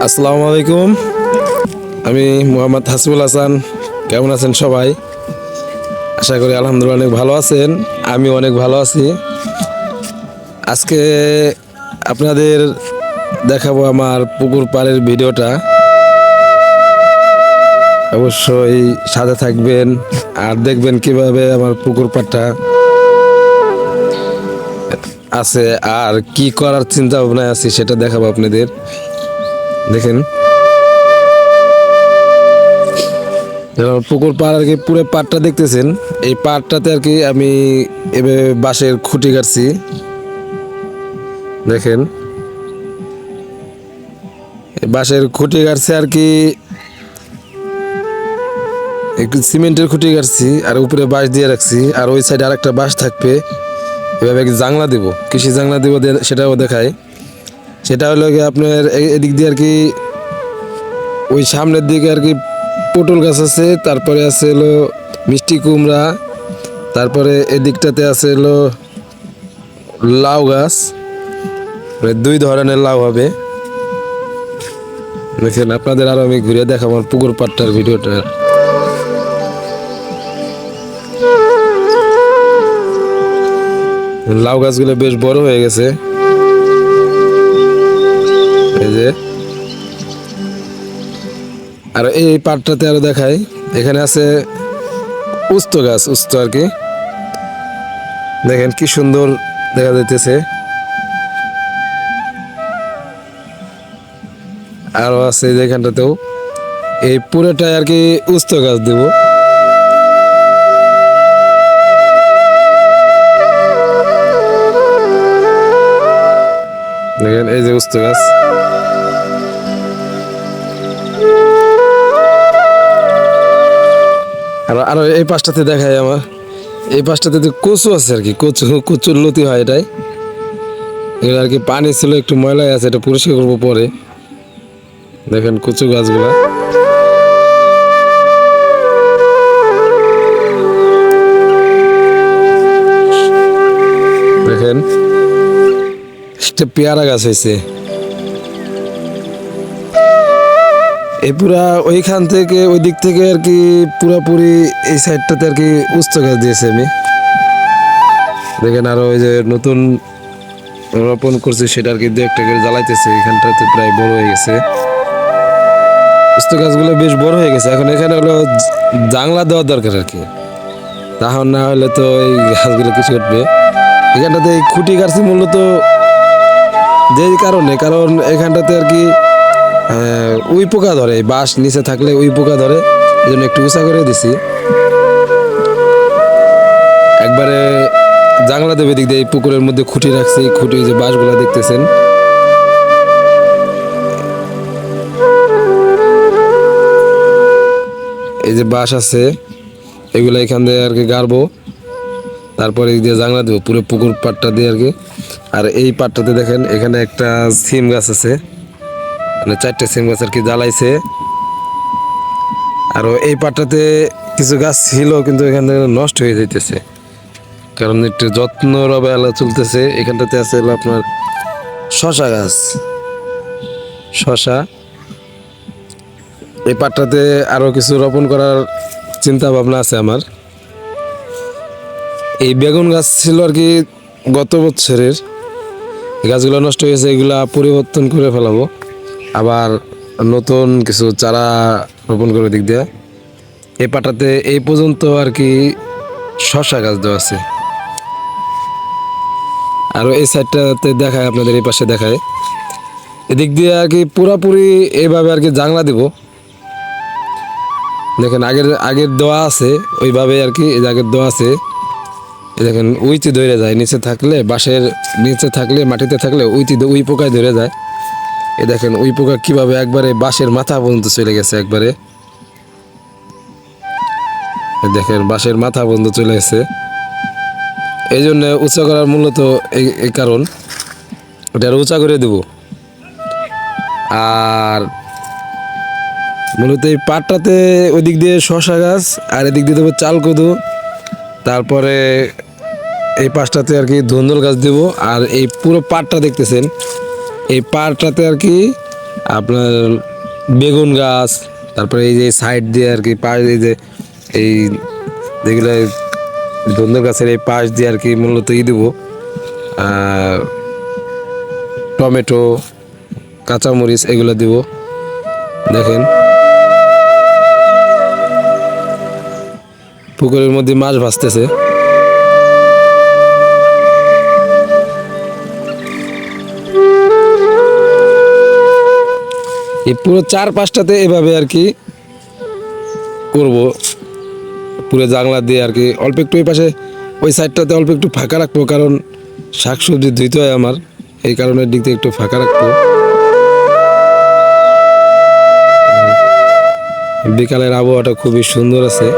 আসসালামু আলাইকুম। আমি মোহাম্মদ হাসিবুল হাসান। কেমন আছেন সবাই? আশা করি আলহামদুলিল্লাহ অনেক ভালো আছেন। আমি অনেক ভালো আছি। আজকে আপনাদের দেখাবো আমার পুকুর পাড়ের ভিডিওটা। অবশ্যই সাথে থাকবেন আর দেখবেন কিভাবে আমার পুকুর পাড়টা আছে আর কি করার চিন্তা ভাবনায় আছি সেটা দেখাবো আপনাদের। দেখেন পুকুর পাড় আর কি পুরো পাড়টা দেখতেছেন। এই পাড়টাতে আর কি আমি এভাবে বাঁশের খুঁটি কাটছি। দেখেন বাঁশের খুঁটি কাটছে আর কি, একটু সিমেন্টের খুঁটি কাটছি আর উপরে বাঁশ দিয়ে রাখছি। আর ওই সাইডে আরেকটা বাঁশ থাকবে, এভাবে জাংলা দিব, কৃষি জাংলা দিব, সেটাও দেখায়। সেটা হলো কি আপনার এদিক দিয়ে আর কি ওই সামনের দিকে আর কি পটল গাছ আছে, তারপরে আছে হলো মিষ্টি কুমড়া, তারপরে এদিকটাতে আছে হলো লাউ গাছ। দুই ধরনের লাউ হবে। দেখেন আপনাদের আরো আমি ঘুরে দেখাবো আমার পুকুর পাড়টার ভিডিওটা। লাউ গাছগুলো বেশ বড় হয়ে গেছে। এই যে আর এই পাড়টাতে আরো দেখাই, এখানে আছে উস্ত গাছ, উস্ত আর কি। দেখেন কি সুন্দর দেখা যাইতেছে। আরো আছে যেখানটাতেও, এই পুরোটাই আর কি উস্ত গাছ দেব। দেখেন এই যে উস্ত গাছ। আর আরো এই পাশটাতে দেখাই, আমার এই পাশটাতে কচু আছে আর কি, কচুর লতি হয় এটাই। এগুলো আর কি পানি ছিল, একটু ময়লা আছে, এটা পরিষ্কার করবো পরে। দেখেন কচু গাছগুলা। দেখেন একটা পেয়ারা গাছ হয়েছে। এই পুরা ওইখান থেকে ওই দিক থেকে আর কি পুরাপুরি এই সাইডটাতে আর কি উস্ত গাছ দিয়েছে আমি। দেখেন আরো ওই যে নতুন রোপণ করছে সেটা আর কি দু একটা করে জ্বালাইতেছে। এখানটাতে প্রায় বড় হয়ে গেছে, উস্ত গাছগুলো বেশ বড় হয়ে গেছে। এখন এখানে হলো জাংলা দেওয়ার দরকার আর কি, তাহলে না হলে তো এই গাছগুলো কিছু উঠবে। এখানটাতে খুঁটি কাটছি মূলত যে কারণে, কারণ এখানটাতে আর কি উই পোকা ধরে, বাঁশ নিচে থাকলে উই পোকা ধরে, এই জন্য একটু উঁচা করে দিছি। একবারে জাংলা দেবে দিক দিয়ে পুকুরের মধ্যে খুঁটি রাখছি, খুঁটি যে বাঁশগুলো দেখতেছেন। এই যে বাঁশ আছে এগুলো এখান দিয়ে আর কি গাড়বো, তারপরে এই দিয়ে জাংলা দেবো পুরো পুকুর পাড়টা দিয়ে আর কি। আর এই পাড়টাতে দেখেন এখানে একটা সিম গাছ আছে, মানে 4টে সিম গাছ আর কি জ্বালাইছে। আর এই পাড়টাতে কিছু গাছ ছিল কিন্তু এখান থেকে নষ্ট হয়ে যাইতেছে, কারণ একটু যত্ন অবহেলা চলতেছে। এখানটাতে আছে হলো আপনার শশা গাছ, শশা। এই পাটটাতে আরো কিছু রোপণ করার চিন্তা ভাবনা আছে আমার। এই বেগুন গাছ ছিল আর কি গত বছরের, গাছগুলো নষ্ট হয়েছে, এগুলা পরিবর্তন করে ফেলাবো, আবার নতুন কিছু চারা রোপণ করে দিক দিয়ে। এই পাটাতে এই পর্যন্ত আর কি শশা গাছ দেওয়া আছে। আর এই সাইডটাতে দেখায় আপনাদের, এই পাশে দেখায়, এদিক দিয়ে আর কি পুরাপুরি এইভাবে আর কি জাংলা দিব। দেখেন আগের আগের দেওয়া আছে ওইভাবে আর কি, এই আগের দেওয়া আছে। দেখেন উইচি ধরে যায়, নিচে থাকলে বাঁশের নিচে থাকলে মাটিতে থাকলে উই পোকায় ধরে যায়। এ দেখেন উই পোকা কিভাবে একবারে বাঁশের মাথা পর্যন্ত চলে গেছে একবারে। দেখেন বাঁশের মাথা পর্যন্ত চলে গেছে। এই জন্য উঁচা করার মূলত এই কারণ, ওটা উঁচা করে দেব। আর মূলত এই পাটটাতে ওই দিক দিয়ে শশা গাছ আর এদিক দিয়ে দেবো চাল কদু, তারপরে এই পাশটাতে আর কি ধুন্দুল গাছ দেবো। আর এই পুরো পাটটা দেখতেছেন, এই পাটটাতে আর কি আপনার বেগুন গাছ, তারপরে এই যে সাইড দিয়ে আর কি পাশ দিয়ে যে এই যেগুলো ধন্দর গাছের এই পাশ দিয়ে আর কি মূলত দেবো টমেটো, কাঁচামরিচ এগুলো দিব। দেখেন পুকুরের মধ্যে মাছ ভাসতেছে। এই পুরো 4-5টাতে এভাবে আর কি করব, পুরো জানলা দিয়ে আর কি অল্প একটু ওই পাশে ওই সাইডটাতে অল্প একটু ফাঁকা রাখবো, কারণ শাকসবজি ধুইতে হয় আমার, এই কারণের দিক থেকে একটু ফাঁকা রাখবো। বিকালের আবহাওয়াটা খুবই সুন্দর আছে।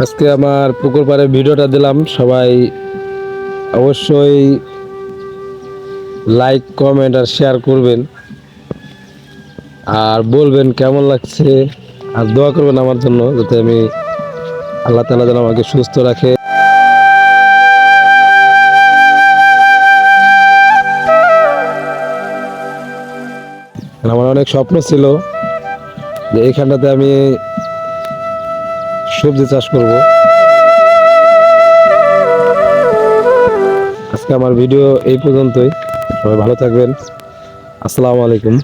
আজকে আমার পুকুর পাড়ে ভিডিওটা দিলাম, সবাই অবশ্যই লাইক কমেন্ট আর শেয়ার করবেন, আর বলবেন কেমন লাগছে, আর দোয়া করবেন আমার জন্য, যাতে আমি আল্লাহ তাআলা যেন আমাকে সুস্থ রাখে। আমার অনেক স্বপ্ন ছিল যে এইখানটাতে আমি সবজি চাষ করব। আজকে আমার ভিডিও এই পর্যন্তই। সবাই ভালো থাকবেন। আসসালামু আলাইকুম।